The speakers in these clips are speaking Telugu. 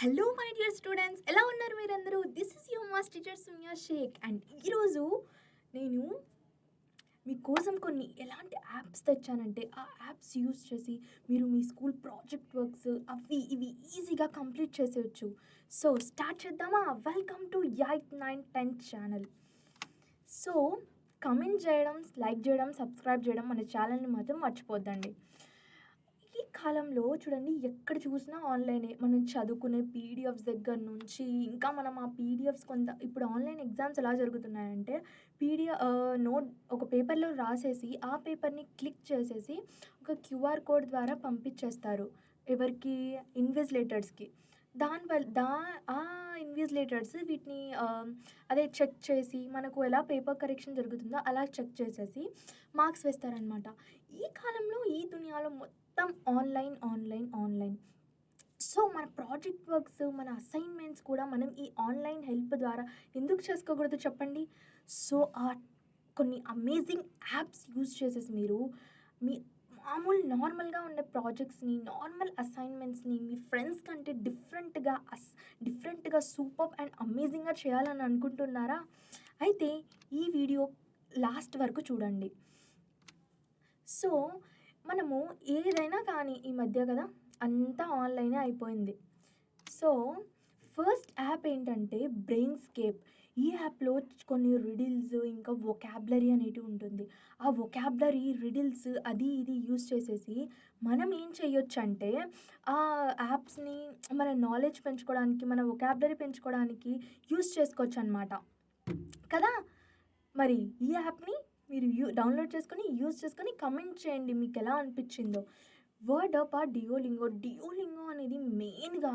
హలో మై డియర్ స్టూడెంట్స్, ఎలా ఉన్నారు మీరందరూ? This is your maths teacher Sumya Shaikh. And ఈరోజు నేను మీకోసం కొన్ని ఎలాంటి యాప్స్ తెచ్చానంటే, ఆ యాప్స్ యూస్ చేసి మీరు మీ స్కూల్ ప్రాజెక్ట్ వర్క్స్ అవి ఇవి ఈజీగా కంప్లీట్ చేసేయచ్చు. సో స్టార్ట్ చేద్దామా? Welcome to eight 9 10 channel. So comment చేయడం, లైక్ చేయడం, సబ్స్క్రైబ్ చేయడం మన ఛానల్ని మాత్రం మర్చిపోద్దండి. ఈ కాలంలో చూడండి, ఎక్కడ చూసినా ఆన్లైనే. మనం చదువుకునే పీడిఎఫ్స్ దగ్గర నుంచి ఇంకా మనం ఆ పీడిఎఫ్స్ ఇప్పుడు ఆన్లైన్ ఎగ్జామ్స్ ఎలా జరుగుతున్నాయంటే, నోట్ ఒక పేపర్లో రాసేసి ఆ పేపర్ని క్లిక్ చేసేసి ఒక క్యూఆర్ కోడ్ ద్వారా పంపించేస్తారు. ఎవరికి? ఇన్విజిలేటర్స్కి. దానివల్ల ఆ ఇన్విజిలేటర్స్ వీటిని అదే చెక్ చేసి మనకు ఎలా పేపర్ కరెక్షన్ జరుగుతుందో అలా చెక్ చేసేసి మార్క్స్ వేస్తారనమాట. ఈ కాలంలో ఈ దునియాలో మొత్తం ఆన్‌లైన్, ఆన్‌లైన్, ఆన్‌లైన్. సో, మన ప్రాజెక్ట్ వర్క్స్, మన అసైన్‌మెంట్స్ కూడా మనం ఈ ఆన్‌లైన్ హెల్ప్ ద్వారా ఎందుకు చేసుకోకూడదు చెప్పండి? సో, కొన్ని అమేజింగ్ యాప్స్ యూజ్ చేసేసి మీరు మీ నార్మల్‌గా ఉండే ప్రాజెక్ట్స్‌ని, నార్మల్ అసైన్‌మెంట్స్‌ని మీ ఫ్రెండ్స్ కంటే డిఫరెంట్‌గా సూపర్బ్ అండ్ అమేజింగ్‌గా చేయాలని అనుకుంటున్నారా? అయితే ఈ వీడియో లాస్ట్ వరకు చూడండి. సో, మనము ఏదైనా కానీ ఈ మధ్య కదా అంతా ఆన్‌లైనే అయిపోయింది. సో, ఫస్ట్ యాప్ ఏంటంటే బ్రెయిన్‌స్కేప్. ఈ యాప్‌లో కొన్ని రిడిల్స్ ఇంకా వొకాబులరీ అనేటివి ఉంటుంది. ఆ వొకాబులరీ, రిడిల్స్ అది ఇది యూజ్ చేసేసి మనం ఏం చేయొచ్చంటే, ఆ యాప్స్‌ని మన నాలెడ్జ్ పెంచుకోవడానికి, మన వొకాబులరీ పెంచుకోవడానికి యూజ్ చేసుకోవచ్చనమాట. కదా! మరి ఈ యాప్‌ని మీరు డౌన్‌లోడ్ చేసుకొని, యూజ్ చేసుకొని కమెంట్ చేయండి మీకెలా అనిపిచ్చిందో. Word or Duolingo. డియోలింగో అనేది మెయిన్‌గా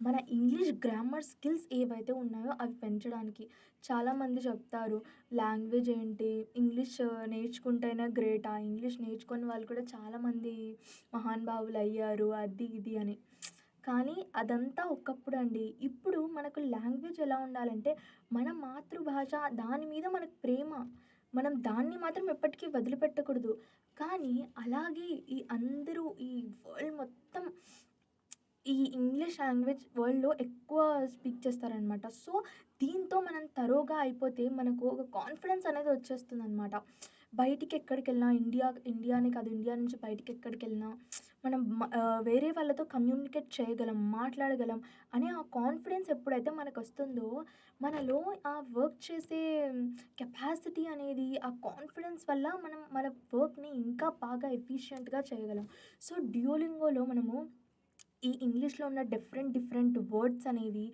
మన ఇంగ్లీష్ గ్రామర్ స్కిల్స్ ఏవైతే ఉన్నాయో అవి పెంచడానికి. చాలామంది చెప్తారు, లాంగ్వేజ్ ఏంటి, ఇంగ్లీష్ నేర్చుకుంటేనే గ్రేటా, ఇంగ్లీష్ నేర్చుకుని వాళ్ళు కూడా చాలామంది మహానుభావులయ్యారు అది ఇది అని. కానీ అదంతా ఒకప్పుడండి. ఇప్పుడు మనకు లాంగ్వేజ్ ఎలా ఉండాలంటే, మన మాతృభాష దాని మీద మనకు ప్రేమ. మనం దాన్ని మాత్రం ఎప్పటికీ వదిలిపెట్టకూడదు. కానీ అలాగే ఈ వరల్డ్ మొత్తం ఈ ఇంగ్లీష్ లాంగ్వేజ్ వరల్డ్‌లో ఎక్కువ స్పీక్ చేస్తారనమాట. సో, దీంతో మనం తరోగా అయిపోతే మనకు ఒక కాన్ఫిడెన్స్ అనేది వచ్చేస్తుందనమాట. బయటికెక్కడికెళ్ళినా ఇండియానే కాదు, ఇండియా నుంచి బయటికెక్కడికెళ్ళినా మనం వేరే వాళ్ళతో కమ్యూనికేట్ చేయగలం, మాట్లాడగలం అనే ఆ కాన్ఫిడెన్స్ ఎప్పుడైతే మనకొస్తుందో, మనలో ఆ వర్క్ చేసే కెపాసిటీ అనేది, ఆ కాన్ఫిడెన్స్ వల్ల మనం మన వర్క్‌ని ఇంకా బాగా ఎఫిషియంట్‌గా చేయగలం. సో, డ్యూయోలింగోలో మనము ఈ ఇంగ్లీష్‌లో ఉన్న డిఫరెంట్ వర్డ్స్ అనేవి,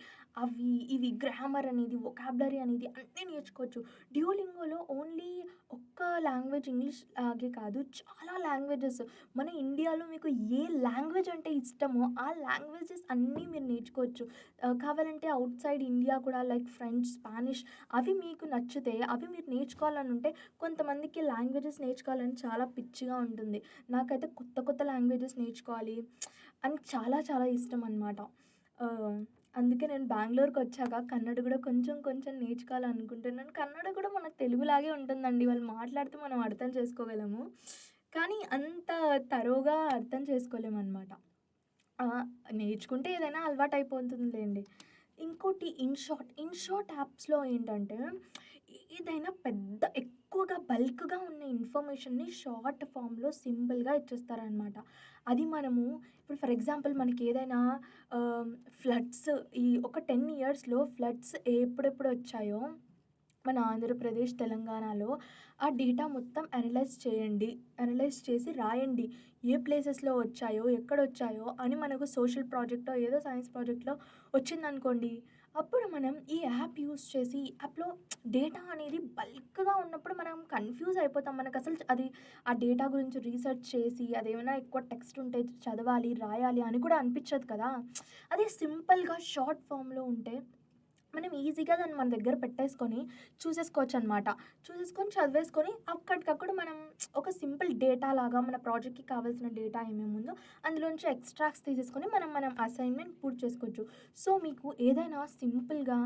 ఇవి గ్రామర్ అనేది, వొకాబులరీ అనేది అన్నీ నేర్చుకోవచ్చు. డ్యూయోలింగోలో ఓన్లీ ఒక్క లాంగ్వేజ్ ఇంగ్లీష్ లాగే కాదు, చాలా లాంగ్వేజెస్ మన ఇండియాలో మీకు ఏ లాంగ్వేజ్ అంటే ఇష్టమో, ఆ లాంగ్వేజెస్ అన్నీ మీరు నేర్చుకోవచ్చు. కావాలంటే ఔట్‌సైడ్ ఇండియా కూడా లైక్ ఫ్రెంచ్, స్పానిష్ అవి మీకు నచ్చితే అవి మీరు నేర్చుకోవాలనుంటే కొంతమందికి లాంగ్వేజెస్ నేర్చుకోవాలని చాలా పిచ్చిగా ఉంటుంది. నాకైతే కొత్త లాంగ్వేజెస్ నేర్చుకోవాలి అని చాలా ఇష్టమనమాట. ఆహ్, అందుకే నేను బెంగుళూరుకొచ్చాక కన్నడ గూడా కొంచెం నేర్చుకోవాలనుకుంటున్నాను. కన్నడ కూడా మనకు తెలుగులాగే ఉంటుందండి. వాళ్ళు మాట్లాడితే మనం అర్థం చేసుకోగలము. కానీ అంత తరోగా అర్థం చేసుకోలేమనమాట. ఆ! నేర్చుకుంటే ఏదైనా అలవాటయిపోతుందిలెండి. ఇంకోటి ఇన్‌షార్ట్ యాప్స్‌లో ఏంటంటే, ఏదైనా ఎక్కువగా బల్క్‌గా ఉన్న ఇన్ఫర్మేషన్‌ని షార్ట్ ఫార్మ్‌లో సింపుల్‌గా ఇచ్చేస్తారనమాట. అది మనము ఇప్పుడు ఫర్ ఎగ్జాంపుల్ మనకేదైనా ఆహ్, ఫ్లడ్స్ ఈ ఒక 10 ఇయర్స్‌లో ఫ్లడ్స్ ఎప్పుడెప్పుడొచ్చాయో మన ఆంధ్రప్రదేశ్, తెలంగాణలో ఆ డేటా మొత్తం అనలైజ్ చేసి రాయండి. ఏ ప్లేసెస్‌లో వచ్చాయో, ఎక్కడొచ్చాయో అని మనకు సోషల్ ప్రాజెక్టో, ఏదో సైన్స్ ప్రాజెక్ట్‌లో వచ్చిందనుకోండి. అప్పుడు మనం ఈ యాప్ యూజ్ చేసి, ఈ యాప్‌లో డేటా అనేది బల్క్‌గా ఉన్నప్పుడు మనం కన్‌ఫ్యూజ్ అయిపోతాం. మనకసలు ఆ డేటా గురించి రీసెర్చ్ చేసి, అదేమైనా ఎక్కువ టెక్స్ట్ ఉంటే చదవాలి, రాయాలి అని కూడా అనిపిచ్చదు కదా! అదే సింపుల్‌గా షార్ట్ ఫార్మ్‌లో ఉంటే మనం ఈజీగా దాన్ని మన దగ్గర పెట్టేసుకొని చూసేసుకోవచ్చనమాట. చూసేసుకొని, చదివేసుకొని అక్కడికప్పుడు మనం ఒక సింపుల్ డేటా లాగా మన ప్రాజెక్ట్‌కి కావాల్సిన డేటా ఏమేముందో అందులోంచి ఎక్స్‌ట్రాక్ట్స్ తీసేసుకొని మనం అసైన్‌మెంట్ పూర్తి చేసుకోవచ్చు. సో, మీకు ఏదైనా సింపుల్‌గా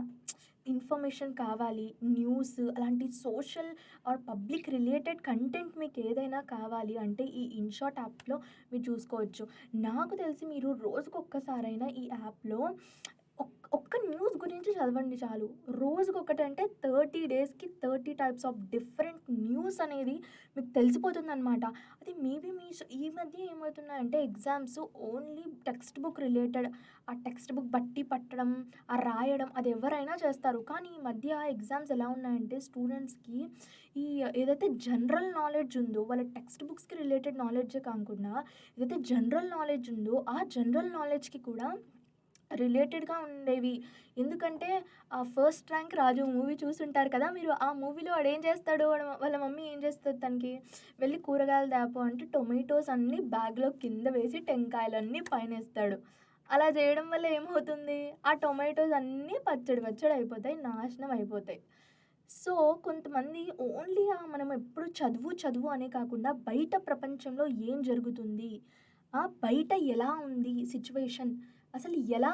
ఇన్ఫర్మేషన్ కావాలి, న్యూస్ అలాంటి social or public related content మీకేదైనా కావాలి అంటే ఈ ఇన్‌షార్ట్ యాప్‌లో మీరు చూసుకోవచ్చు. నాకు తెలిసి మీరు రోజుకొక్కసారైనా ఈ యాప్‌లో న్యూస్ గురించి చదవండి చాలు. రోజుకొకటంటే 30 డేస్‌కి 30 టైప్స్ ఆఫ్ డిఫరెంట్ న్యూస్ అనేది మీకు తెలిసిపోతుందనమాట. అది మేబీ ఈ మధ్య ఏమవుతున్నాయంటే exams only text book related, ఆ టెక్స్ట్ బుక్ బట్టి పట్టడం, ఆ రాయడం అది ఎవరైనా చేస్తారు. కానీ ఈ మధ్య ఎగ్జామ్స్ ఎలా ఉన్నాయంటే స్టూడెంట్స్‌కి ఈ ఏదైతే జనరల్ నాలెడ్జ్ ఉందో వాళ్ళ టెక్స్ట్ బుక్స్‌కి రిలేటెడ్ నాలెడ్జే కాకుండా ఏదైతే జనరల్ నాలెడ్జ్ ఉందో ఆ జనరల్ నాలెడ్జ్‌కి కూడా రిలేటెడ్‌గా ఉండేవి. ఎందుకంటే 'ఫస్ట్ ర్యాంక్ రాజు' మూవీ చూసుంటారు కదా మీరు. ఆ మూవీలో వాడేం చేస్తాడు, వాళ్ళ మమ్మీ ఏం చేస్తది తనకి, "వెళ్లి కూరగాయలు తేపో" అంటే టొమాటోస్ అన్నీ బ్యాగ్‌లో కింద వేసి టెంకాయలన్నీ పైనేస్తాడు. అలా చేయడం వల్ల ఏమవుతుంది, ఆ టొమాటోస్ అన్నీ పచ్చడి పచ్చడి అయిపోతాయి, నాశనం అయిపోతాయి. సో, కొంతమంది ఓన్లీ మనం ఎప్పుడు చదువు, చదువు అనే కాకుండా బయట ప్రపంచంలో ఏం జరుగుతుంది? బయట ఎలా ఉంది సిట్యుయేషన్? అసలు ఎలా,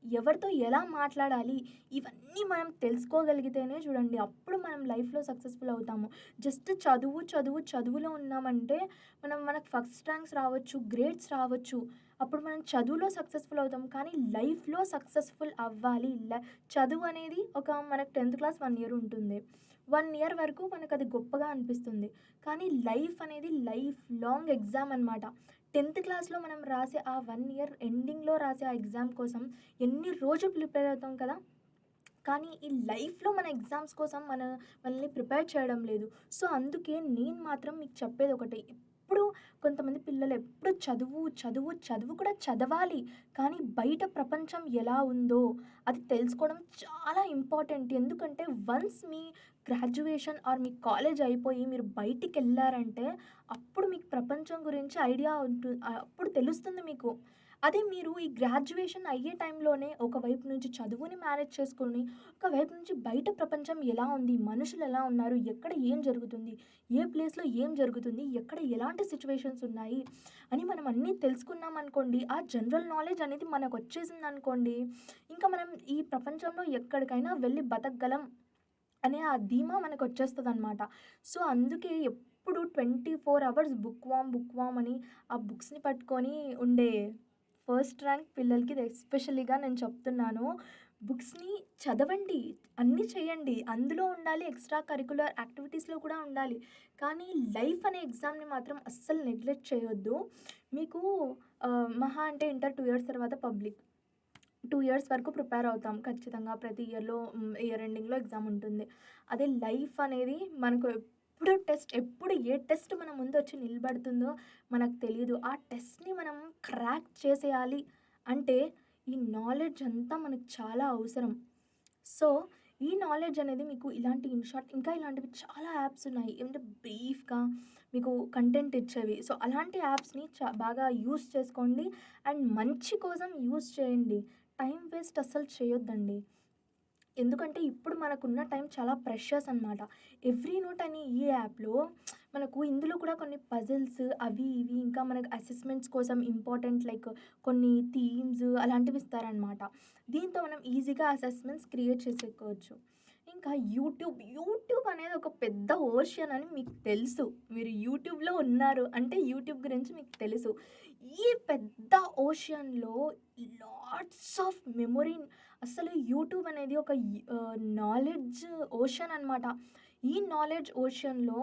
ఎవరితో ఎలా మాట్లాడాలి? ఇవన్నీ మనం తెలుసుకోగలిగితేనే చూడండి అప్పుడు మనం లైఫ్‌లో సక్సెస్‌ఫుల్ అవుతాము. జస్ట్ చదువు, చదువు, చదువులో ఉన్నామంటే మనకు ఫస్ట్ ర్యాంక్స్ రావచ్చు, గ్రేడ్స్ రావచ్చు. అప్పుడు మనం చదువులో సక్సెస్‌ఫుల్ అవుతాం. కానీ లైఫ్‌లో సక్సెస్‌ఫుల్ అవ్వాలి. చదువు అనేది మనకు 10థ్ క్లాస్ 1 ఇయర్ ఉంటుంది. 1 ఇయర్ వరకు మనకది గొప్పగా అనిపిస్తుంది. కానీ లైఫ్ అనేది లైఫ్ లాంగ్ ఎగ్జామ్ అనమాట. 10థ్ క్లాస్‌లో మనం రాసే ఆ 1 ఇయర్ ఎండింగ్‌లో రాసే ఆ ఎగ్జామ్ కోసం ఎన్ని రోజులు ప్రిపేర్ అవుతాం కదా! కానీ ఈ లైఫ్‌లో మన ఎగ్జామ్స్ కోసం మనల్ని ప్రిపేర్ చేయడం లేదు. సో, అందుకే నేను మాత్రం మీకు చెప్పేదొకటే. ఎప్పుడు కొంతమంది పిల్లలు ఎప్పుడు చదువు, చదువు, చదువు కూడా చదవాలి. కానీ బయట ప్రపంచం ఎలా ఉందో అది తెలుసుకోవడం చాలా ఇంపార్టెంట్. ఎందుకంటే once me graduation are me college అయిపోయి మీరు బయటికెళ్లారంటే అప్పుడు మీకు ప్రపంచం గురించి ఐడియా అప్పుడు తెలుస్తుంది మీకు. అదే మీరు ఈ గ్రాడ్యుయేషన్ అయ్యే టైంలోనే ఒకవైపు నుంచి చదువుని మేనేజ్ చేసుకొని, ఒకవైపు నుంచి బయట ప్రపంచం ఎలా ఉంది? మనుషులు ఎలా ఉన్నారు? ఎక్కడ ఏం జరుగుతుంది? ఏ ప్లేస్‌లో ఏం జరుగుతుంది? ఎక్కడ ఎలాంటి సిట్యుయేషన్స్ ఉన్నాయి? అని మనం అన్నీ తెలుసుకున్నామనుకోండి, ఆ జనరల్ నాలెడ్జ్ అనేది మనకొచ్చేసిందనుకోండి, ఇంకా మనం ఈ ప్రపంచంలో ఎక్కడికైనా వెళ్లి బతకగలం అనే ఆ ధీమా మనకొచ్చేస్తదనమాట. సో, అందుకే ఎప్పుడు 24 hours bookworm, bookworm అని ఆ బుక్స్‌ని పట్టుకొని ఉండే ఫస్ట్ ర్యాంక్ పిల్లలకి ఇది ఎస్పెషల్లీగా నేను చెప్తున్నాను. బుక్స్‌ని చదవండి, అన్నీ చేయండి. అందులో ఉండాలి, ఎక్స్‌ట్రా కరిక్యులర్ యాక్టివిటీస్‌లో కూడా ఉండాలి. కానీ లైఫ్ అనే ఎగ్జామ్‌ని మాత్రం అస్సలు నెగ్లెక్ట్ చేయొద్దు. మీకు మహా అంటే ఇంటర్ 2 ఇయర్స్ తర్వాత పబ్లిక్. 2 ఇయర్స్ వరకు ప్రిపేర్ అవుతాం ఖచ్చితంగా. ప్రతి ఇయర్‌లో ఇయర్ ఎండింగ్‌లో ఎగ్జామ్ ఉంటుంది. అదే లైఫ్ అనేది మనకు ఎప్పుడు ఏ టెస్ట్ మన ముందొచ్చి నిలబడుతుందో మనకు తెలీదు. ఆ టెస్ట్‌ని మనం క్రాక్ చేసేయాలి అంటే ఈ నాలెడ్జ్ అంతా మనకు చాలా అవసరం. సో, ఈ నాలెడ్జ్ అనేది మీకు ఇలాంటి ఇన్‌షార్ట్ ఇంకా ఇలాంటివి చాలా యాప్స్ ఉన్నాయి. ఏమంటే బ్రీఫ్‌గా మీకు కంటెంట్ ఇచ్చేవి. సో, అలాంటి యాప్స్‌ని బాగా యూజ్ చేసుకోండి. అండ్ మంచి కోసం యూజ్ చేయండి. టైమ్ వేస్ట్ అస్సలు చేయొద్దండి. ఎందుకంటే ఇప్పుడు మనకున్న టైం చాలా ప్రెషియస్ అనమాట. ఎవ్రీ నోట్ అనే ఈ యాప్‌లో మనకు ఇందులో కూడా కొన్ని పజిల్స్ అవి ఇవి ఇంకా మనకు అసెస్మెంట్స్ కోసం ఇంపార్టెంట్ లైక్ కొన్ని థీమ్స్ అలాంటివి ఇస్తారనమాట. దీంతో మనం ఈజీగా అసెస్మెంట్స్ క్రియేట్ చేసేసుకోవచ్చు. ఇంకా యూట్యూబ్ అనేది ఒక పెద్ద ఓషన్ అని మీకు తెలుసు. మీరు యూట్యూబ్‌లో ఉన్నారు అంటే యూట్యూబ్ గురించి మీకు తెలుసు. ఈ పెద్ద ఓషన్‌లో లాట్స్ ఆఫ్ మెమరీ. అసలు యూట్యూబ్ అనేది ఒక నాలెడ్జ్ ఓషన్ అనమాట. ఈ నాలెడ్జ్ ఓషన్‌లో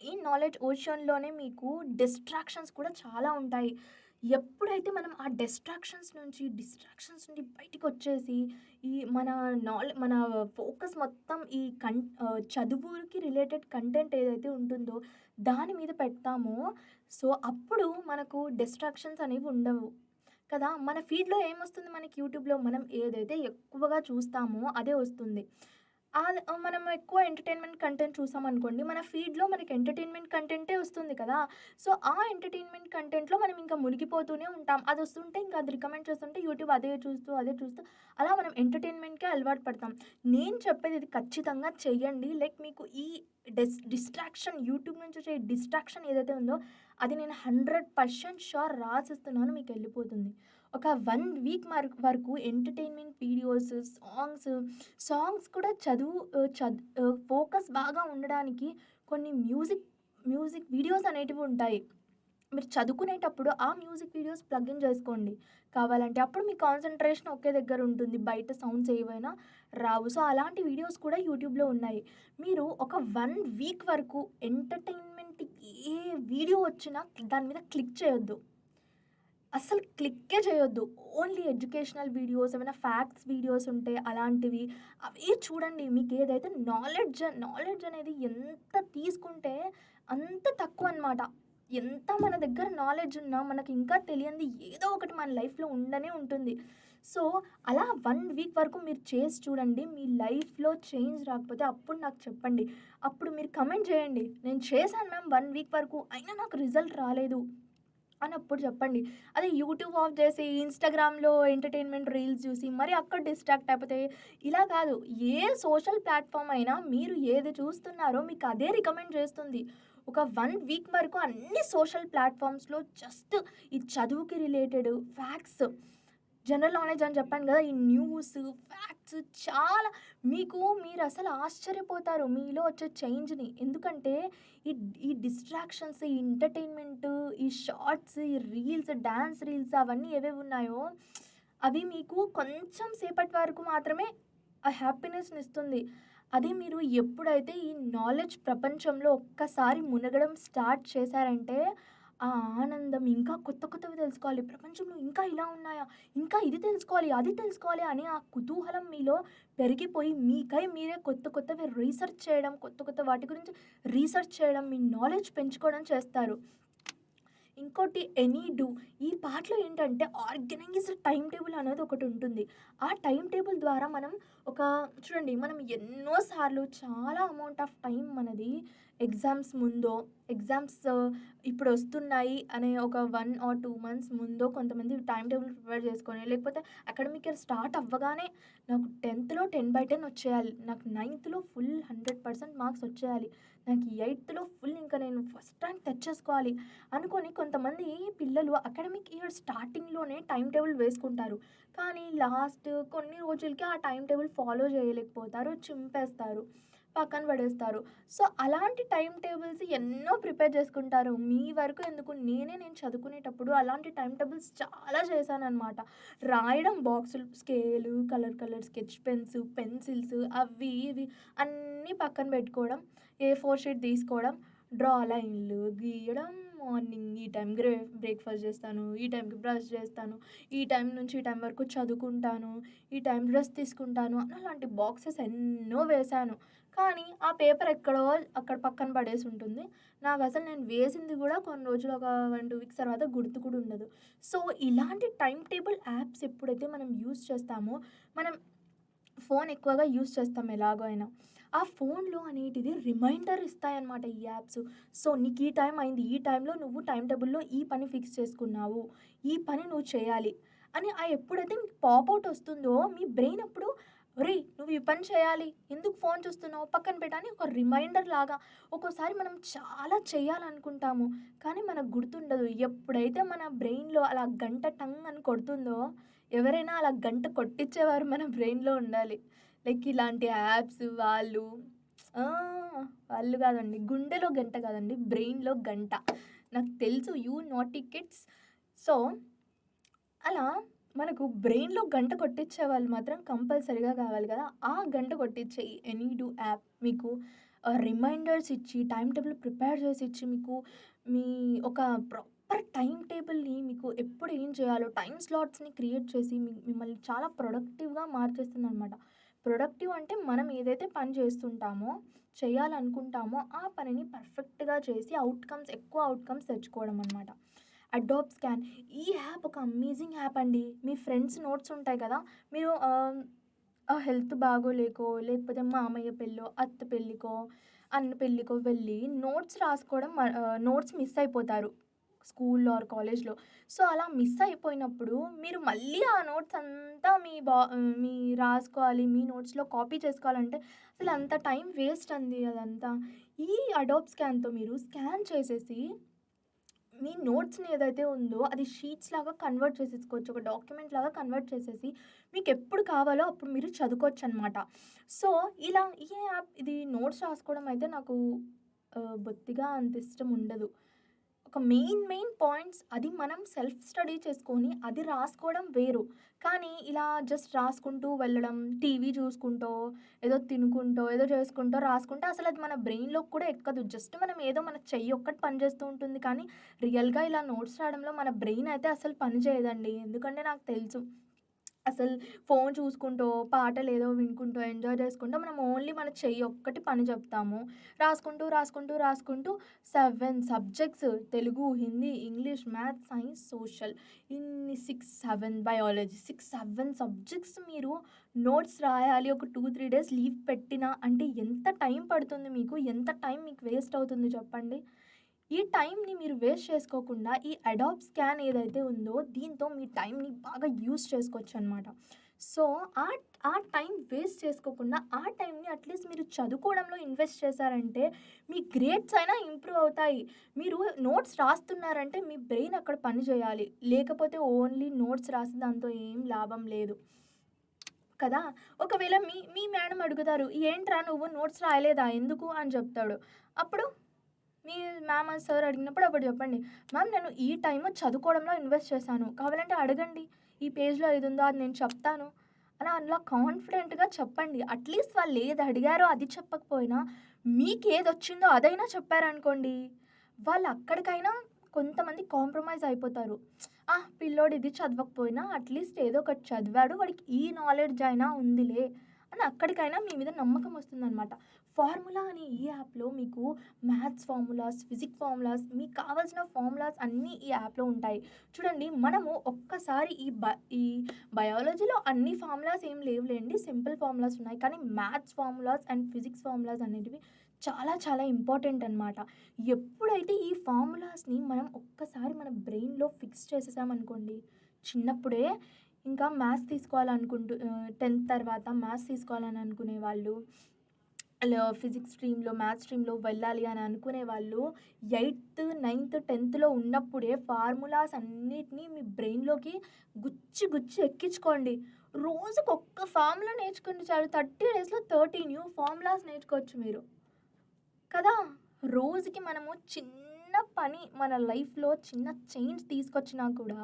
ఈ నాలెడ్జ్ ఓషన్‌లోనే మీకు డిస్ట్రాక్షన్స్ కూడా చాలా ఉంటాయి. ఎప్పుడైతే మనం ఆ డిస్ట్రాక్షన్స్ నుండి బయటికొచ్చేసి, ఈ మన ఫోకస్ మొత్తం చదువుకి రిలేటెడ్ కంటెంట్ ఏదైతే ఉంటుందో, దాని మీద పెడతామో, సో, అప్పుడు మనకు డిస్ట్రాక్షన్స్ అనేవి ఉండవు. కదా! మన ఫీడ్‌లో ఏమొస్తుంది మనకి యూట్యూబ్‌లో మనం ఏదైతే ఎక్కువగా చూస్తామో అదే వస్తుంది. మనం ఎక్కువ ఎంటర్‌టైన్‌మెంట్ కంటెంట్ చూసామనుకోండి, మన ఫీడ్‌లో మనకి ఎంటర్‌టైన్‌మెంట్ కంటెంటే వస్తుంది కదా! సో, ఆ ఎంటర్‌టైన్‌మెంట్ కంటెంట్‌లో మనం ఇంకా మునిగిపోతూనే ఉంటాం. అదొస్తుంటే ఇంకా అది రికమెండ్ చేస్తుంటే యూట్యూబ్ అదే చూస్తూ అలా మనం ఎంటర్‌టైన్‌మెంట్‌కే అలవాటు పడతాం. నేను చెప్పేది ఇది ఖచ్చితంగా చెయ్యండి. లైక్ మీకు ఈ డిస్ట్రాక్షన్ యూట్యూబ్ నుంచి వచ్చే డిస్ట్రాక్షన్ ఏదైతే ఉందో, అది నేను 100% ష్యూర్ రాసిస్తున్నాను మీకెళ్ళిపోతుంది. ఒక 1 వీక్ వరకు ఎంటర్‌టైన్‌మెంట్ వీడియోస్, సాంగ్స్ కూడా ఫోకస్ బాగా ఉండడానికి కొన్ని మ్యూజిక్ వీడియోస్ అనేటివి ఉంటాయి. మీరు చదువుకునేటప్పుడు ఆ మ్యూజిక్ వీడియోస్ ప్లగ్ ఇన్ చేసుకోండి కావాలంటే. అప్పుడు మీ కాన్సంట్రేషన్ ఒకే దగ్గర ఉంటుంది. బయట సౌండ్స్ ఏవైనా రావు. సో, అలాంటి వీడియోస్ కూడా యూట్యూబ్‌లో ఉన్నాయి. మీరు ఒక 1 వీక్ వరకు ఎంటర్‌టైన్‌మెంట్ ఏ వీడియో వచ్చినా దాని మీద క్లిక్ చేయొద్దు. అస్సలు క్లిక్కే చేయొద్దు. ఓన్లీ ఎడ్యుకేషనల్ వీడియోస్, ఏమైనా ఫ్యాక్ట్స్ వీడియోస్ ఉంటే అలాంటివి అవే చూడండి. మీకేదైతే నాలెడ్జ్ అనేది ఎంత తీసుకుంటే అంత తక్కువనమాట. ఎంత మన దగ్గర నాలెడ్జ్ ఉన్నా మనకి ఇంకా తెలియంది ఏదో ఒకటి మన లైఫ్‌లో ఉండనే ఉంటుంది. సో, అలా 1 వీక్ వరకు మీరు చేసి చూడండి. మీ లైఫ్‌లో చేంజ్ రాకపోతే అప్పుడు నాకు చెప్పండి. అప్పుడు మీరు కమెంట్ చేయండి. నేను చేశాను మ్యామ్ 1 వీక్ వరకు అయినా నాకు రిజల్ట్ రాలేదు అని అప్పుడు చెప్పండి. అదే యూట్యూబ్ ఆఫ్ చేసి ఇన్‌స్టాగ్రామ్‌లో ఎంటర్‌టైన్‌మెంట్ రీల్స్ చూసి మరి అక్కడ డిస్ట్రాక్ట్ అయిపోతే ఇలా కాదు. ఏ సోషల్ ప్లాట్‌ఫార్మ్ అయినా మీరు ఏది చూస్తున్నారో మీకు అదే రికమెండ్ చేస్తుంది. ఒక 1 వీక్ వరకు అన్ని సోషల్ ప్లాట్‌ఫార్మ్స్‌లో జస్ట్ ఈ చదువుకి రిలేటెడ్ ఫ్యాక్ట్స్, జనరల్ నాలెడ్జ్ అని చెప్పాను గదా! ఈ న్యూస్, ఫ్యాక్ట్స్ చాలా మీరసలు ఆశ్చర్యపోతారు మీలో వచ్చే చేంజ్‌ని. ఎందుకంటే ఈ ఈ డిస్ట్రాక్షన్స్, ఈ ఎంటర్‌టైన్‌మెంట్, ఈ షార్ట్స్, ఈ రీల్స్, డాన్స్ రీల్స్ అవన్నీ ఏవేవున్నాయో అవి మీకు కొంచెం సేపటి వరకు మాత్రమే ఆ హ్యాపీనెస్‌నిస్తుంది. అదే మీరు ఎప్పుడైతే ఈ నాలెడ్జ్ ప్రపంచంలో ఒక్కసారి మునగడం స్టార్ట్ చేశారంటే, ఆ ఆనందం ఇంకా కొత్త కొత్తవి తెలుసుకోవాలి. ప్రపంచంలో ఇంకా ఇలా ఉన్నాయా? ఇంకా ఇది తెలుసుకోవాలి, అది తెలుసుకోవాలి అని ఆ కుతూహలం మీలో పెరిగిపోయి మీకై మీరే కొత్త కొత్తవి రీసెర్చ్ చేయడం, కొత్త కొత్త వాటి గురించి రీసెర్చ్ చేయడం, మీ నాలెడ్జ్ పెంచుకోవడం చేస్తారు. ఇంకోటి ఎనీ డూ. ఈ పాటలో ఏంటంటే ఆర్గనైజ్డ్ టైమ్ టేబుల్ అనేది ఒకటుంటుంది. ఆ టైమ్ టేబుల్ ద్వారా మనం ఒక చూడండి మనం ఎన్నో సార్లు చాలా అమౌంట్ ఆఫ్ టైం మనది ఎగ్జామ్స్ ముందో, ఎగ్జామ్స్ ఇప్పుడొస్తున్నాయి అనే ఒక 1 ఆర్ 2 మంత్స్ ముందో కొంతమంది టైమ్ టేబుల్ ప్రిపేర్ చేసుకొని, లేకపోతే అకాడమిక్ ఇయర్ స్టార్ట్ అవ్వగానే నాకు 10థ్‌లో 10/10 వచ్చేయాలి. నాకు 9థ్‌లో ఫుల్ 100% మార్క్స్ వచ్చేయాలి. నాకు 8థ్‌లో ఫుల్ ఇంకా నేను ఫస్ట్ ర్యాంక్ తెచ్చేసుకోవాలి. అనుకోని కొంతమంది పిల్లలు అకాడమిక్ ఇయర్ స్టార్టింగ్‌లోనే టైమ్ టేబుల్ వేసుకుంటారు. కానీ లాస్ట్ కొన్ని రోజులకి ఆ టైమ్ టేబుల్ ఫాలో చేయలేకపోతారు. చింపేస్తారు. పక్కన పడేస్తారు. సో, అలాంటి టైమ్ టేబుల్స్ ఎన్నో ప్రిపేర్ చేసుకుంటారు. మీ వరకు ఎందుకు నేను చదువుకునేటప్పుడు అలాంటి టైమ్ టేబుల్స్ చాలా చేశాననమాట. రాయడం బాక్సులు, scale, colour sketch pens, pencils అవి ఇవి అన్నీ పక్కన పెట్టుకోవడం. ఏ4 షీట్ తీసుకోవడం, డ్రా లైన్‌లు గీయడం, మార్నింగ్ ఈ టైం బ్రేక్‌ఫాస్ట్ చేస్తాను, ఈ టైంకి బ్రష్ చేస్తాను, ఈ టైం నుంచి ఈ టైం వరకు చదువుకుంటాను, ఈ టైం రెస్ట్ తీసుకుంటాను అని అలాంటి బాక్సెస్ ఎన్నో వేశాను. కానీ ఆ పేపర్ ఎక్కడో అక్కడ పక్కన పడేసుంటుంది. నాకసలు నేను వేసింది గూడా కొన్ని రోజులు ఒక 1, 2 వీక్స్ తర్వాత గుర్తు కూడా ఉండదు. సో, ఇలాంటి టైమ్ టేబుల్ యాప్స్ ఎప్పుడైతే మనం యూజ్ చేస్తామో, మనం ఫోన్ ఎక్కువగా యూజ్ చేస్తాం ఎలాగో అయినా. ఆ ఫోన్‌లో అనేటిది రిమైండర్ ఇస్తాయన్నమాట ఈ యాప్స్. సో, నీకు ఈ టైం అయింది. ఈ టైంలో నువ్వు టైమ్ టేబుల్‌లో ఈ పని ఫిక్స్ చేసుకున్నావు. ఈ పని నువ్వు చేయాలి అని ఎప్పుడైతే మీకు పాపౌట్ వస్తుందో మీ బ్రెయిన్ అప్పుడు ఒరేయ్! నువ్వు ఈ పని చేయాలి. ఎందుకు ఫోన్ చూస్తున్నావు? పక్కన పెట్టు అని ఒక రిమైండర్ లాగా ఒక్కోసారి మనం చాలా చేయాలనుకుంటాము. కానీ మనకు గుర్తుండదు. ఎప్పుడైతే మన బ్రెయిన్‌లో అలా గంట టంగ్ అని కొడుతుందో ఎవరైనా అలా గంట కొట్టించేవారు మన బ్రెయిన్‌లో ఉండాలి. లైక్ ఇలాంటి యాప్స్ ఆ! వాళ్ళు గాదండి. గుండెలో గంట గాదండి. బ్రెయిన్‌లో గంట. నాకు తెలుసు యూ నాటీ కిడ్స్. సో, అలా మనకు బ్రెయిన్‌లో గంట కొట్టించేవాళ్ళు మాత్రం కంపల్సరీగా కావాలి గదా! ఆ గంట కొట్టించే ఈ ఎనీడూ యాప్ మీకు రిమైండర్స్ ఇచ్చి, టైమ్ టేబుల్ ప్రిపేర్ చేసి ఇచ్చి, మీకు మీ ఒక ప్రాపర్ టైమ్ టేబుల్‌ని మీకు ఎప్పుడు ఏం చేయాలో టైమ్ స్లాట్స్‌ని క్రియేట్ చేసి మిమ్మల్ని చాలా ప్రొడక్టివ్‌గా మార్చేస్తుందనమాట. ప్రొడక్టివ్ అంటే మనం ఏదైతే పని చేస్తుంటామో, చేయాలనుకుంటామో ఆ పనిని పర్ఫెక్ట్‌గా చేసి ఎక్కువ అవుట్‌కమ్స్ తెచ్చుకోవడం అనమాట. అడాబ్ స్కాన్ ఈ యాప్ ఒక అమేజింగ్ యాప్ అండి. మీ ఫ్రెండ్స్ నోట్స్ ఉంటాయి కదా! మీరు హెల్త్ బాగోలేకో, లేకపోతే మామయ్య పెళ్ళో, అత్త పెళ్ళికో, అన్న పెళ్ళికో వెళ్ళి నోట్స్ రాసుకోవడం నోట్స్ మిస్ అయిపోతారు. స్కూల్‌లో ఆర్ కాలేజ్‌లో. సో, అలా మిస్ అయిపోయినప్పుడు మీరు మళ్ళీ ఆ నోట్స్ అంతా మీ రాసుకోవాలి. మీ నోట్స్‌లో కాపీ చేసుకోవాలంటే అసలు అంత టైం వేస్ట్ అండి అదంతా. ఈ అడాబ్ స్కాన్‌తో మీరు స్కాన్ చేసేసి మీ నోట్స్‌ని ఏదైతే ఉందో అది షీట్స్ లాగా కన్వర్ట్ చేసేసుకోవచ్చు. ఒక డాక్యుమెంట్ లాగా కన్వర్ట్ చేసేసి మీకెప్పుడు కావాలో అప్పుడు మీరు చదువుకోవచ్చనమాట. సో, ఇలా ఈ యాప్ ఇది నోట్స్ రాసుకోవడం అయితే నాకు బొత్తిగా అంత ఇష్టం ఉండదు. ఒక మెయిన్ పాయింట్స్ అది మనం సెల్ఫ్ స్టడీ చేసుకొని అది రాసుకోవడం వేరు. కానీ ఇలా జస్ట్ రాసుకుంటూ వెళ్ళడం, టీవీ చూసుకుంటో, ఏదో తినుకుంటో, ఏదో చేసుకుంటో, రాసుకుంటే అసలది మన బ్రెయిన్‌లోకి కూడా ఎక్కదు. జస్ట్ మనం ఏదో మన చెయ్యి ఒక్కటి పని చేస్తూ ఉంటుంది కానీ, రియల్‌గా ఇలా నోట్స్ రాయడంలో మన బ్రెయిన్ అయితే అసలు పని చేయదండి. ఎందుకంటే నాకు తెలుసు. అసలు ఫోను చూసుకుంటో, పాటలేదో వినుకుంటో, ఎంజాయ్ చేసుకుంటూ మనం ఓన్లీ మన చెయ్యి ఒక్కటి పని చెప్తాము. రాసుకుంటూ 7 subjects Telugu, Hindi, English, maths, science, social ఇన్ని 7 బయాలజీ 7 సబ్జెక్ట్స్ మీరు నోట్స్ రాయాలి. ఒక 2, 3 డేస్ లీవ్ పెట్టినా అంటే ఎంత టైం పడుతుంది మీకు? ఎంత టైం మీకు వేస్ట్ అవుతుంది చెప్పండి? ఈ టైంని మీరు వేస్ట్ చేసుకోకుండా ఈ అడాబ్ స్కాన్ ఏదైతే ఉందో దీంతో మీ టైంని బాగా యూజ్ చేసుకోవచ్చనమాట. సో, ఆ ఆ టైం వేస్ట్ చేసుకోకుండా ఆ టైంని అట్‌లీస్ట్ మీరు చదువుకోవడంలో ఇన్వెస్ట్ చేశారంటే మీ గ్రేడ్స్ అయినా ఇంప్రూవ్ అవుతాయి. మీరు నోట్స్ రాస్తున్నారంటే మీ బ్రెయిన్ అక్కడ పని చేయాలి. లేకపోతే ఓన్లీ నోట్స్ రాసి దాంతో ఏం లాభం లేదు. కదా! ఒకవేళ మీ మీ మేడం అడుగుతారు, "ఏంట్రా నువ్వు నోట్స్ రాయలేదా? ఎందుకు?" అని చెప్తాడు. అప్పుడు మీ మ్యామ్, సార్ అడిగినప్పుడు అప్పుడు చెప్పండి. మ్యామ్ నేను ఈ టైము చదువుకోవడంలో ఇన్వెస్ట్ చేశాను. కావాలంటే అడగండి. ఈ పేజ్‌లో ఇదుందో అది నేను చెప్తాను. అలా కాన్ఫిడెంట్‌గా చెప్పండి. అట్‌లీస్ట్ వాళ్ళు ఏది అడిగారో అది చెప్పకపోయినా, మీకేదొచ్చిందో అదైనా చెప్పారనుకోండి, వాళ్ళు అక్కడికైనా కొంతమంది కాంప్రమైజ్ అయిపోతారు. పిల్లోడు ఇది చదవకపోయినా అట్‌లీస్ట్ ఏదో ఒకటి చదివాడు. వాడికి ఈ నాలెడ్జ్ అయినా ఉందిలే అని అక్కడికైనా మీ మీద నమ్మకం వస్తుందనమాట. ఫార్ములా అనే ఈ యాప్‌లో మీకు మ్యాథ్స్ ఫార్ములాస్, ఫిజిక్స్ ఫార్ములాస్ మీకు కావాల్సిన ఫార్ములాస్ అన్నీ ఈ యాప్‌లో ఉంటాయి. చూడండి మనము ఒక్కసారి ఈ బయాలజీలో అన్ని ఫార్ములాస్ ఏం లేవులెండి. సింపుల్ ఫార్ములాస్ ఉన్నాయి. కానీ maths formulas and physics formulas అనేటివి చాలా ఇంపార్టెంట్ అనమాట. ఎప్పుడైతే ఈ ఫార్ములాస్‌ని మనం ఒక్కసారి మన బ్రెయిన్‌లో ఫిక్స్ చేసేసామనుకోండి, చిన్నప్పుడే ఇంకా మ్యాథ్స్ తీసుకోవాలనుకుంటూ 10థ్ తర్వాత మ్యాథ్స్ తీసుకోవాలని అనుకునే వాళ్ళు, ఫిజిక్స్ స్ట్రీమ్‌లో, మ్యాథ్స్ స్ట్రీమ్‌లో వెళ్ళాలి అని అనుకునే వాళ్ళు 8థ్, 9థ్, 10థ్‌లో ఉన్నప్పుడే ఫార్ములాస్ అన్నిటిని మీ బ్రెయిన్‌లోకి గుచ్చి ఎక్కించుకోండి. రోజుకొక్క ఫార్ములా నేర్చుకుంటే చాలు 30 డేస్‌లో 30 న్యూ ఫార్ములాస్ నేర్చుకోవచ్చు మీరు. కదా! రోజుకి మనము చిన్న పని మన లైఫ్‌లో చిన్న చేంజ్ తీసుకొచ్చినా కూడా,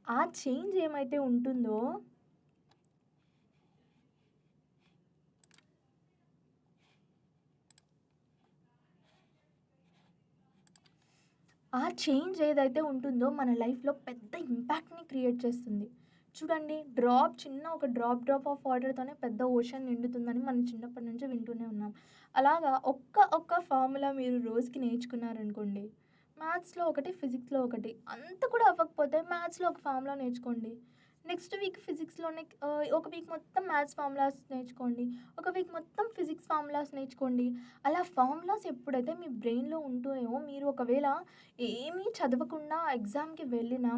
ఆ చేంజ్ ఏమైతే ఉంటుందో ఆ చేంజ్ ఏదైతే ఉంటుందో మన లైఫ్‌లో పెద్ద ఇంపాక్ట్‌ని క్రియేట్ చేస్తుంది. చూడండి ఒక డ్రాప్ ఆఫ్ వాటర్‌తోనే పెద్ద ఓషన్ నిండుతుందని మనం చిన్నప్పటి నుంచి వింటూనే ఉన్నాం. అలాగా ఒక్క ఫార్ములా మీరు రోజుకి నేర్చుకున్నారనుకోండి, మ్యాథ్స్‌లో ఒకటి, ఫిజిక్స్‌లో ఒకటి. అంత కూడా అవ్వకపోతే మ్యాథ్స్‌లో ఒక ఫార్ములా నేర్చుకోండి. నెక్స్ట్ వీక్ ఒక వీక్ మొత్తం మ్యాథ్స్ ఫార్ములాస్ నేర్చుకోండి. ఒక వీక్ మొత్తం ఫిజిక్స్ ఫార్ములాస్ నేర్చుకోండి. అలా ఫార్ములాస్ ఎప్పుడైతే మీ బ్రెయిన్‌లో ఉంటున్నాయో మీరు ఒకవేళ ఏమీ చదవకుండా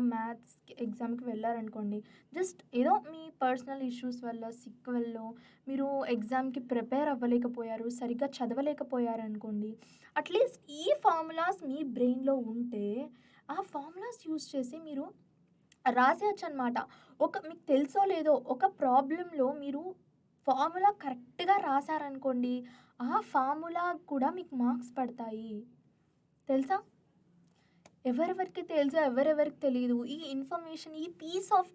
మ్యాథ్స్ ఎగ్జామ్‌కి వెళ్లారనుకోండి. జస్ట్ ఏదో మీ పర్సనల్ ఇష్యూస్ వల్ల, సిక్ వల్లో మీరు ఎగ్జామ్‌కి ప్రిపేర్ అవ్వలేకపోయారు, సరిగ్గా చదవలేకపోయారనుకోండి. అట్‌లీస్ట్ ఈ ఫార్ములాస్ మీ బ్రెయిన్‌లో ఉంటే, ఆ ఫార్ములాస్ యూజ్ చేసి మీరు రాసేయొచ్చనమాట. మీకు తెలుసో లేదో ఒక ప్రాబ్లమ్‌లో మీరు ఫార్ములా కరెక్ట్‌గా రాసారనుకోండి, ఆ ఫార్ములా కూడా మీకు మార్క్స్ పడతాయి. తెలుసా? ఎవరెవరికి తెలుసో, ఎవరెవరికి తెలీదు.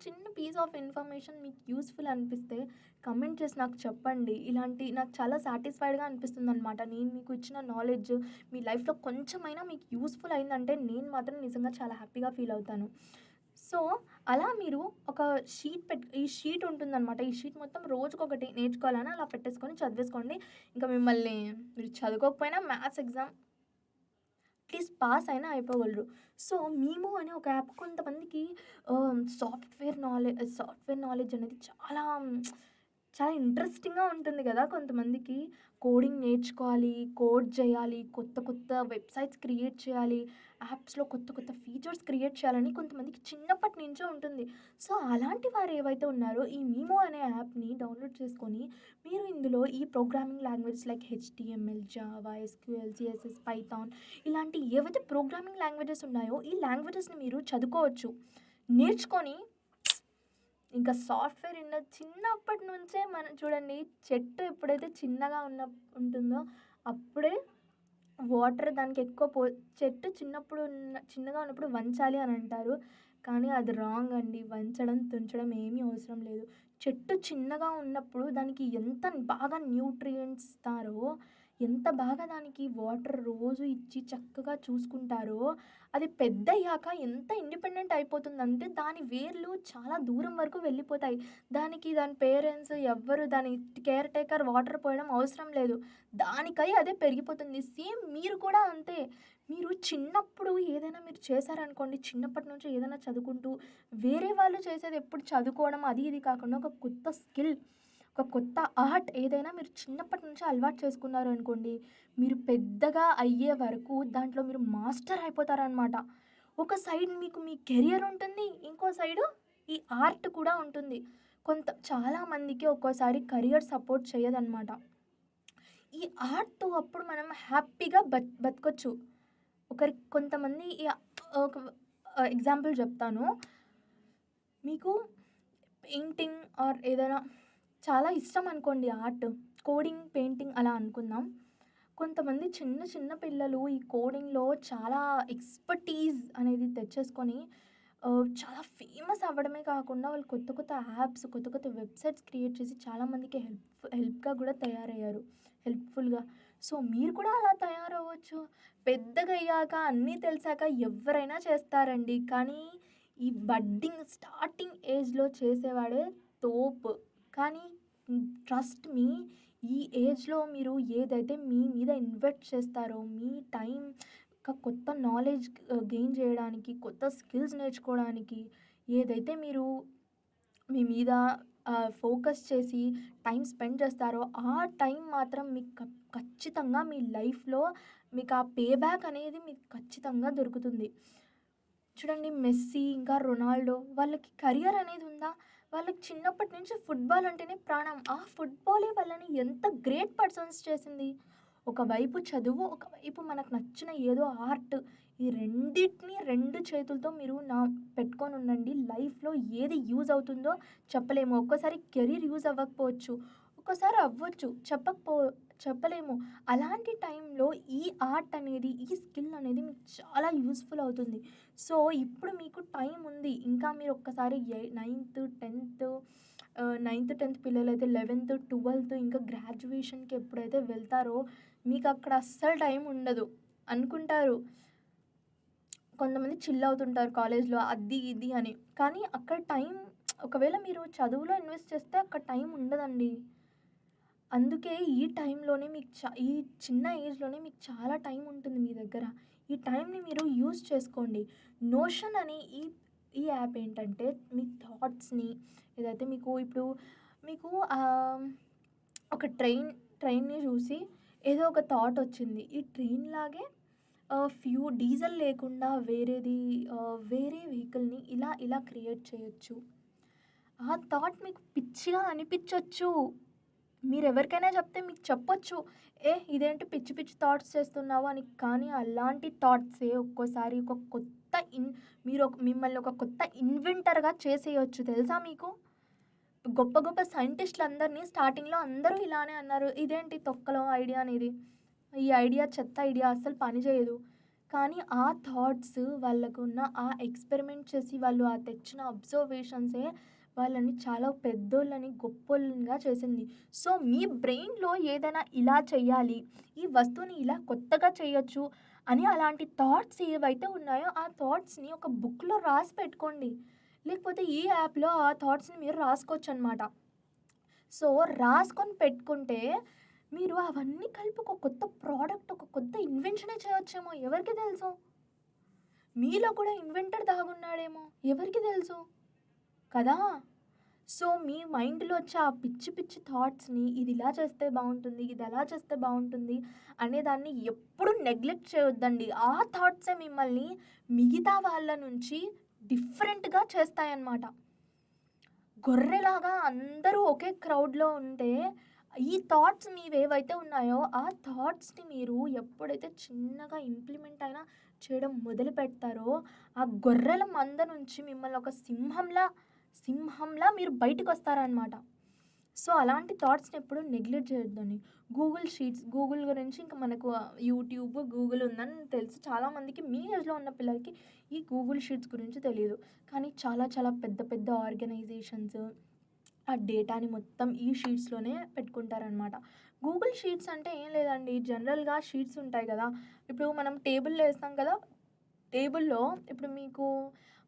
చిన్న పీస్ ఆఫ్ ఇన్ఫర్మేషన్ మీకు యూజ్‌ఫుల్ అనిపిస్తే కమెంట్ చేసి నాకు చెప్పండి. నాకు చాలా సాటిస్ఫైడ్‌గా అనిపిస్తుందనమాట. నేను మీకు ఇచ్చిన నాలెడ్జ్ మీ లైఫ్‌లో కొంచెమైనా మీకు యూజ్‌ఫుల్ అయిందంటే నేను మాత్రం నిజంగా చాలా హ్యాపీగా ఫీల్ అవుతాను. సో, అలా మీరు ఒక ఈ షీట్ ఉంటుందనమాట. ఈ షీట్ మొత్తం రోజుకొకటి నేర్చుకోవాలని అలా పెట్టేసుకొని చదివేసుకోండి. ఇంకా మీరు చదువుకోకపోయినా మ్యాథ్స్ ఎగ్జామ్ అట్‌లీస్ట్ పాస్ అయినా అయిపోగలరు. సో, మీమో అనే ఒక యాప్ కొంతమందికి సాఫ్ట్‌వేర్ నాలెడ్జ్ అనేది చాలా ఇంట్రెస్టింగ్‌గా ఉంటుంది గదా! కొంతమందికి కోడింగ్ నేర్చుకోవాలి, కోడ్ చేయాలి, కొత్త వెబ్‌సైట్స్ క్రియేట్ చేయాలి, యాప్స్‌లో కొత్త ఫీచర్స్ క్రియేట్ చేయాలని కొంతమందికి చిన్నప్పటి నుంచే ఉంటుంది. సో, అలాంటి వారు ఏవైతే ఉన్నారో ఈ మీమో అనే యాప్‌ని డౌన్‌లోడ్ చేసుకొని మీరు ఇందులో ఈ programming languages like HTML, Java, SQL, CSS, Python ఇలాంటి ఏవైతే ప్రోగ్రామింగ్ లాంగ్వేజెస్ ఉన్నాయో ఈ లాంగ్వేజెస్‌ని మీరు చదువుకోవచ్చు. నేర్చుకొని ఇంకా చిన్నప్పటి నుంచే మనం చూడండి చెట్టు ఎప్పుడైతే చిన్నగా ఉంటుందో అప్పుడే వాటర్ దానికి ఎక్కువ చెట్టు చిన్నగా ఉన్నప్పుడు వంచాలి అని అంటారు. కానీ అది రాంగ్ అండి. వంచడం, తుంచడం ఏమీ అవసరం లేదు. చెట్టు చిన్నగా ఉన్నప్పుడు దానికి ఎంత బాగా న్యూట్రియంట్స్ ఇస్తారో, ఎంత బాగా దానికి వాటర్ రోజు ఇచ్చి చక్కగా చూసుకుంటారో, అది పెద్దయ్యాక ఎంత ఇండిపెండెంట్ అయిపోతుందంటే దాని వేర్లు చాలా దూరం వరకు వెళ్ళిపోతాయి. దానికి దాని పేరెంట్స్ ఎవ్వరు దాని కేర్ టేకర్ వాటర్ పోయడం అవసరం లేదు. దానికై అదే పెరిగిపోతుంది. సేమ్ మీరు కూడా అంతే. మీరు చిన్నప్పుడు ఏదైనా మీరు చేశారనుకోండి, చిన్నప్పటి నుంచి ఏదైనా చదువుకుంటూ, వేరే వాళ్ళు చేసేది ఎప్పుడు చదువుకోవడం అది ఇది కాకుండా ఒక కొత్త స్కిల్, ఒక కొత్త ఆర్ట్ ఏదైనా మీరు చిన్నప్పటి నుంచి అలవాటు చేసుకున్నారు అనుకోండి, మీరు పెద్దగా అయ్యే వరకు దాంట్లో మీరు మాస్టర్ అయిపోతారనమాట. ఒక సైడ్ మీకు మీ కెరియర్ ఉంటుంది. ఇంకో సైడు ఈ ఆర్ట్ కూడా ఉంటుంది. చాలా మందికి ఒక్కోసారి కెరియర్ సపోర్ట్ చేయదనమాట. ఈ ఆర్ట్‌తో అప్పుడు మనం హ్యాపీగా బతకొచ్చు. కొంతమంది ఒక ఎగ్జాంపుల్ చెప్తాను. మీకు పెయింటింగ్ ఆర్ ఏదైనా చాలా ఇష్టం అనుకోండి ఆర్ట్. కోడింగ్, పెయింటింగ్ అలా అనుకుందాం. కొంతమంది చిన్న చిన్న పిల్లలు ఈ కోడింగ్‌లో చాలా ఎక్స్‌పర్టీస్ అనేది తెచ్చేసుకొని చాలా ఫేమస్ అవ్వడమే కాకుండా వాళ్ళు కొత్త కొత్త యాప్స్, కొత్త కొత్త వెబ్‌సైట్స్ క్రియేట్ చేసి చాలామందికి హెల్ప్‌గా కూడా తయారయ్యారు. హెల్ప్‌ఫుల్‌గా. సో, మీరు కూడా అలా తయారవ్వచ్చు. పెద్దగయ్యాక అన్నీ తెలిసాక ఎవ్వరైనా చేస్తారండి. కానీ ఈ స్టార్టింగ్ ఏజ్‌లో చేసేవాడే తోపు. కానీ ట్రస్ట్ మీ, ఈ ఏజ్‌లో మీరు ఏదైతే మీ మీద ఇన్వెస్ట్ చేస్తారో, మీ టైం ఇంకా కొత్త నాలెడ్జ్ గెయిన్ చేయడానికి, కొత్త స్కిల్స్ నేర్చుకోవడానికి ఏదైతే మీరు మీ మీద ఫోకస్ చేసి టైం స్పెండ్ చేస్తారో, ఆ టైం మాత్రం మీకు ఖచ్చితంగా మీ లైఫ్‌లో మీకు ఆ పే బ్యాక్ అనేది మీకు ఖచ్చితంగా దొరుకుతుంది. చూడండి మెస్సీ, ఇంకా రొనాల్డో వాళ్ళకి కెరియర్ అనేది ఉందా? వాళ్ళకి చిన్నప్పటి నుంచి ఫుట్‌బాల్ అంటేనే ప్రాణం. ఆ ఫుట్‌బాలే వాళ్ళని ఎంత గ్రేట్ పర్సన్స్ చేసింది. ఒకవైపు చదువు, ఒకవైపు మనకు నచ్చిన ఏదో ఆర్ట్. ఈ రెండిటిని 2 చేతులతో మీరు పెట్టుకొనుండండి. లైఫ్‌లో ఏది యూజ్ అవుతుందో చెప్పలేము. ఒక్కోసారి కెరీర్ యూజ్ అవ్వకపోవచ్చు. ఒక్కోసారి అవ్వచ్చు. చెప్పలేము. అలాంటి టైంలో ఈ ఆర్ట్ అనేది, ఈ స్కిల్ అనేది మీకు చాలా యూజ్‌ఫుల్ అవుతుంది. సో, ఇప్పుడు మీకు టైం ఉంది. ఇంకా మీరు ఒక్కసారి 9థ్, 10థ్ పిల్లలైతే 11థ్, 12థ్ ఇంకా గ్రాడ్యుయేషన్‌కి ఎప్పుడైతే వెళ్తారో మీకక్కడ అస్సలు టైం ఉండదు. అనుకుంటారు. కొంతమంది చిల్ అవుతుంటారు కాలేజ్‌లో అది, ఇది అని. కానీ అక్కడ ఒకవేళ మీరు చదువులో ఇన్వెస్ట్ చేస్తే అక్కడ టైం ఉండదండి. అందుకే ఈ టైంలోనే ఈ చిన్న ఏజ్‌లోనే మీకు చాలా టైం ఉంటుంది మీ దగ్గర. ఈ టైంని మీరు యూజ్ చేసుకోండి. నోషన్ అనే ఈ యాప్ ఏంటంటే మీ థాట్స్‌ని ఏదైతే మీకు ఒక ట్రైన్‌ని చూసి ఏదో ఒక థాట్ వచ్చింది. ఈ ట్రైన్ లాగే డీజిల్ లేకుండా వేరే వెహికల్‌ని ఇలా క్రియేట్ చేయొచ్చు. ఆ థాట్ మీకు పిచ్చిగా అనిపించొచ్చు. మీరెవరికైనా చెప్తే మీకు చెప్పొచ్చు. ఇదేంటి పిచ్చి పిచ్చి థాట్స్ చేస్తున్నావు అని. కానీ అలాంటి థాట్సే ఒక్కోసారి ఒక కొత్త మిమ్మల్ని ఒక కొత్త ఇన్వెంటర్‌గా చేసేయొచ్చు తెలుసా మీకు? గొప్ప గొప్ప సైంటిస్ట్‌లందరిని స్టార్టింగ్‌లో అందరూ ఇలానే అన్నారు. ఇదేంటి తొక్కలో ఐడియా నీది. ఈ ఐడియా చెత్త ఐడియా అస్సలు పని చేయదు. కానీ ఆ థాట్స్ వాళ్ళకున్న ఆ ఎక్స్‌పెరిమెంట్ చేసి వాళ్ళు తెచ్చిన అబ్జర్వేషన్సే వాళ్ళని చాలా పెద్దోళ్ళని, గొప్పోళ్ళనిగా చేసింది. సో, మీ బ్రెయిన్‌లో ఏదైనా ఇలా చెయ్యాలి, ఈ వస్తువుని ఇలా కొత్తగా చేయొచ్చు అని అలాంటి థాట్స్ ఏవైతే ఉన్నాయో, ఆ థాట్స్‌ని ఒక బుక్‌లో రాసి పెట్టుకోండి. లేకపోతే ఈ యాప్‌లో ఆ థాట్స్‌ని మీరు రాసుకోవచ్చనమాట. సో, రాసుకొని పెట్టుకుంటే మీరు అవన్నీ కలిపి ఒక కొత్త ప్రోడక్ట్, ఒక కొత్త ఇన్వెన్షనే చేయొచ్చేమో ఎవరికి తెలుసు? మీలో కూడా ఇన్వెంటర్ దాగున్నాడేమో ఎవరికి తెలుసు? కదా! సో, మీ మైండ్‌లో వచ్చే ఆ పిచ్చి పిచ్చి థాట్స్‌ని ఇది ఇలా చేస్తే బావుంటుంది, ఇది అలా చేస్తే బావుంటుంది అనేదాన్ని ఎప్పుడు నెగ్లెక్ట్ చేయొద్దండి. ఆ థాట్సే మిమ్మల్ని మిగతా వాళ్ళ నుంచి డిఫరెంట్‌గా చేస్తాయన్నమాట. గొర్రెలాగా అందరూ ఒకే క్రౌడ్‌లో ఉంటే, ఈ థాట్స్ మీవేవైతే ఉన్నాయో, ఆ థాట్స్‌ని మీరు ఎప్పుడైతే చిన్నగా ఇంప్లిమెంట్ చేయడం మొదలుపెడతారో, ఆ గొర్రెల మంద నుంచి మిమ్మల్ని ఒక సింహంలా మీరు బయటికొస్తారనమాట. సో, అలాంటి థాట్స్‌ని ఎప్పుడు నెగ్లెక్ట్ చేయొద్దండి. గూగుల్ గురించి ఇంక మనకు యూట్యూబ్, గూగుల్ ఉందని తెలుసు. చాలామందికి మీ ఏజ్‌లో ఉన్న పిల్లలకి ఈ గూగుల్ షీట్స్ గురించి తెలీదు. కానీ చాలా చాలా పెద్ద పెద్ద ఆర్గనైజేషన్స్ ఆ డేటాని మొత్తం ఈ షీట్స్‌లోనే పెట్టుకుంటారనమాట. గూగుల్ షీట్స్ అంటే ఏం లేదండి. జనరల్‌గా షీట్స్ ఉంటాయి గదా! ఇప్పుడు మనం టేబుల్‌లో ఏస్తాం కదా! టేబుల్‌లో ఇప్పుడు మీకు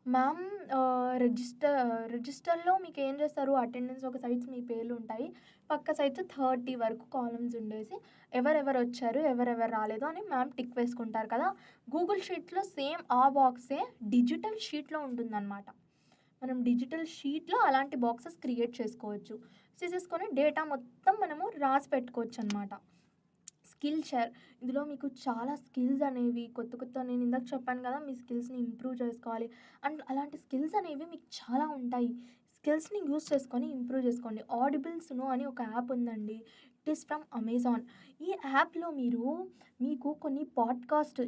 మ్యామ్ రిజిస్టర్‌లో మీకేం చేస్తారు, అటెండెన్స్ ఒక సైడ్స్ మీ పేర్లుంటాయి. పక్క సైడ్స్ 30 వరకు కాలమ్స్ ఉండేసి ఎవరెవరొచ్చారు, ఎవరెవరు రాలేదు అని మ్యామ్ టిక్ వేసుకుంటారు కదా! గూగుల్ షీట్స్‌లో సేమ్ ఆ బాక్సే డిజిటల్ షీట్‌లో ఉంటుందనమాట. మనం డిజిటల్ షీట్‌లో అలాంటి బాక్సెస్ క్రియేట్ చేసుకోవచ్చు. చేసేసుకొని డేటా మొత్తం మనము రాసి పెట్టుకోవచ్చనమాట. Skill share. ఇందులో మీకు చాలా స్కిల్స్ అనేవి కొత్త కొత్త నేను ఇందాక చెప్పాను కదా! మీ స్కిల్స్‌ని ఇంప్రూవ్ చేసుకోవాలి. అండ్ అలాంటి స్కిల్స్ అనేవి మీకు చాలా ఉంటాయి. స్కిల్స్‌ని యూజ్ చేసుకొని ఇంప్రూవ్ చేసుకోండి. ఆడిబుల్ సునో అని ఒక యాప్ ఉందండి. It is from Amazon. ఈ యాప్‌లో మీకు కొన్ని పాడ్‌కాస్ట్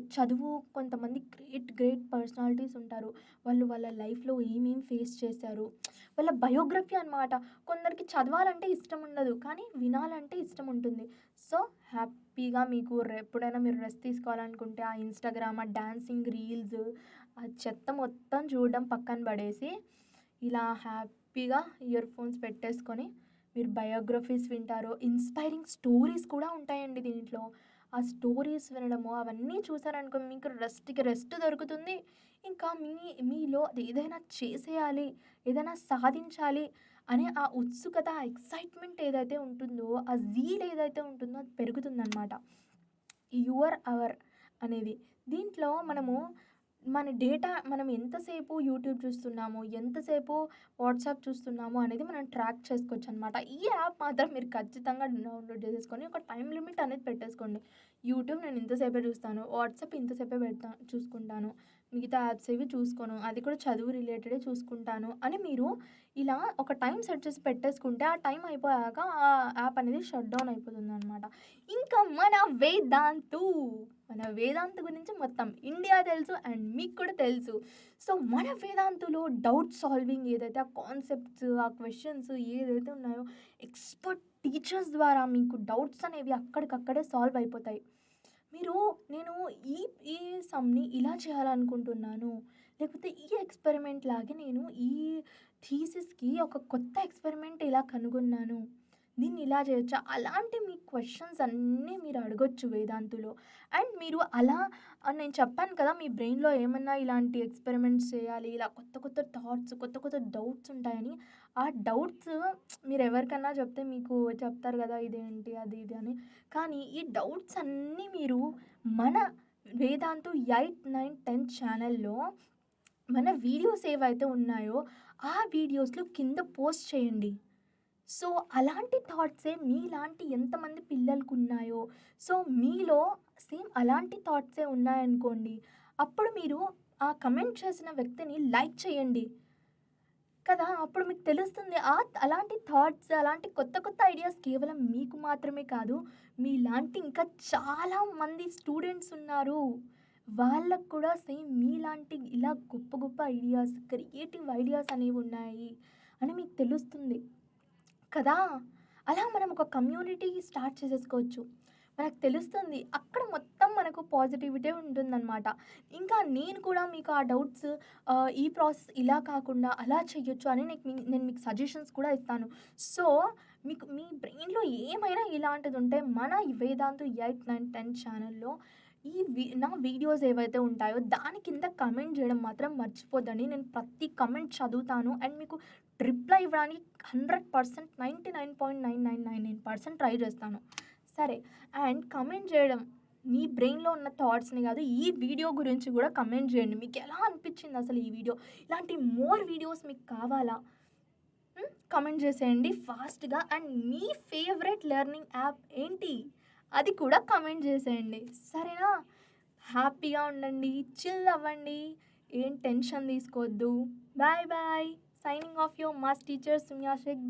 కొంతమంది గ్రేట్ గ్రేట్ పర్సనాలిటీస్ ఉంటారు. వాళ్ళు వాళ్ళ లైఫ్‌లో ఏమేం ఫేస్ చేశారు. వాళ్ళ బయోగ్రఫీ అనమాట. కొందరికి చదవాలంటే ఇష్టం ఉండదు. కానీ వినాలంటే ఇష్టం ఉంటుంది. సో, హ్యాపీగా మీకు ఎప్పుడైనా మీరు రెస్ట్ తీసుకోవాలనుకుంటే ఆ ఇన్‌స్టాగ్రామ్, ఆ డాన్సింగ్ రీల్స్, ఆ చెత్త మొత్తం చూడడం పక్కన పడేసి, ఇలా హ్యాపీగా ఇయర్ ఫోన్స్ పెట్టేసుకొని మీరు బయోగ్రఫీస్ వింటారు. ఇన్‌స్పైరింగ్ స్టోరీస్ కూడా ఉంటాయండి దీంట్లో. ఆ స్టోరీస్ వినడము అవన్నీ చూసారనుకో మీకు రెస్ట్‌కి రెస్ట్ దొరుకుతుంది. ఇంకా మీలో అది ఏదైనా చేసేయాలి, ఏదైనా సాధించాలి అనే ఆ ఉత్సుకత, ఆ ఎక్సైట్‌మెంట్ ఏదైతే ఉంటుందో, ఆ జీల్ ఏదైతే ఉంటుందో అది పెరుగుతుందనమాట. యువర్ అవర్ అనేది. దీంట్లో మన డేటా మనం ఎంతసేపు యూట్యూబ్ చూస్తున్నాము, ఎంతసేపు వాట్సాప్ చూస్తున్నాము అనేది మనం ట్రాక్ చేసుకోవచ్చనమాట. ఈ యాప్ మాత్రం మీరు ఖచ్చితంగా డౌన్‌లోడ్ చేసేసుకొని ఒక టైమ్ లిమిట్ అనేది పెట్టేసుకోండి. యూట్యూబ్ నేను ఇంతసేపే చూస్తాను. వాట్సాప్ ఇంతసేపే చూసుకుంటాను. మిగతా యాప్స్ ఏవి చూసుకోను. అది కూడా చదువు రిలేటెడే చూసుకుంటాను అని మీరు ఇలా ఒక టైం సెట్ చేసి పెట్టేసుకుంటే, ఆ టైం అయిపోయాక ఆ యాప్ అనేది షట్ డౌన్ అయిపోతుందనమాట. ఇంకా మన వేదాంతు గురించి మొత్తం ఇండియా తెలుసు అండ్ మీకు కూడా తెలుసు. సో, మన వేదాంతులో డౌట్ సాల్వింగ్ ఏదైతే ఆ కాన్సెప్ట్స్, ఆ క్వెషన్స్ ఏదైతే ఉన్నాయో ఎక్స్‌పర్ట్ టీచర్స్ ద్వారా మీకు డౌట్స్ అనేవి అక్కడికక్కడే సాల్వ్ అయిపోతాయి. మీరు నేను ఈ ఈ సమ్‌ని ఇలా చేయాలనుకుంటున్నాను. లేకపోతే ఈ ఎక్స్‌పెరిమెంట్ లాగే నేను ఈ థీసిస్‌కి ఒక కొత్త ఎక్స్‌పెరిమెంట్ ఇలా కనుగొన్నాను. దీన్ని ఇలా చేయొచ్చా? అలాంటి మీ క్వెషన్స్ అన్నీ మీరు అడగొచ్చు వేదాంతులో. అండ్ మీరు అలా నేను చెప్పాను కదా! మీ బ్రెయిన్‌లో ఏమన్నా ఇలాంటి ఎక్స్‌పెరిమెంట్స్ చేయాలి. ఇలా కొత్త కొత్త థాట్స్, కొత్త కొత్త డౌట్స్ ఉంటాయని. ఆ డౌట్స్ మీరెవరికన్నా చెప్తే మీకు చెప్తారు గదా! ఇదేంటి, అది ఇది అని. కానీ ఈ డౌట్స్ అన్నీ మీరు మన వేదాంతు 8, 9, 10 ఛానెల్‌లో మన వీడియోస్ ఏవైతే ఉన్నాయో, ఆ వీడియోస్‌లో కింద పోస్ట్ చేయండి. సో, అలాంటి థాట్సే మీలాంటి ఎంతమంది పిల్లలకున్నాయో, సో, మీలో సేమ్ అలాంటి థాట్సే ఉన్నాయనుకోండి, అప్పుడు మీరు ఆ కమెంట్ చేసిన వ్యక్తిని లైక్ చేయండి. కదా! అప్పుడు మీకు తెలుస్తుంది. అలాంటి థాట్స్, అలాంటి కొత్త కొత్త ఐడియాస్ కేవలం మీకు మాత్రమే కాదు, మీలాంటి ఇంకా చాలా మంది స్టూడెంట్స్ ఉన్నారు. వాళ్ళకి కూడా సేమ్ మీలాంటి ఇలా గొప్ప గొప్ప ఐడియాస్, క్రియేటివ్ ఐడియాస్ అనేవున్నాయి అని మీకు తెలుస్తుంది. కదా! అలా మనం ఒక కమ్యూనిటీ స్టార్ట్ చేసేసుకోవచ్చు. మనకు తెలుస్తుంది. అక్కడ మొత్తం మనకు పాజిటివిటీ ఉంటుందనమాట. ఇంకా నేను కూడా మీకు ఆ డౌట్స్ ఈ ప్రాసెస్ ఇలా కాకుండా అలా చేయొచ్చు అని నేను మీకు సజెషన్స్ కూడా ఇస్తాను. సో, మీకు మీ బ్రెయిన్‌లో ఏమైనా ఇలాంటిదుంటే మన వేదాంతు 8, 9, 10 ఛానెల్‌లో నా వీడియోస్ ఏవైతే ఉంటాయో దాని కింద కమెంట్ జేయడం మాత్రం మర్చిపోద్దండి. నేను ప్రతి కమెంట్ చదువుతాను. అండ్ మీకు రిప్లై ఇవ్వడానికి 100% 99.9999% ట్రై చేస్తాను. సరే. అండ్ కమెంట్ జేయడం మీ బ్రెయిన్‌లో ఉన్న థాట్స్‌ని గాదు, ఈ వీడియో గురించి గూడా కమెంట్ జేయండి. మీకెలా అనిపిచ్చిందసలు ఈ వీడియో? ఇలాంటి మోర్ వీడియోస్ మీకు కావాలా? కమెంట్ జేసేయండి ఫాస్ట్‌గా. And me favourite learning app ఏంటి? అది కూడా కమెంట్ జేసేయండి. సరేనా? హ్యాపీగా ఉండండి. చిల్ అవ్వండి. ఏం టెన్షన్ తీసుకోవద్దు. Bye bye. Signing off your maths teacher Sumya Sheikh.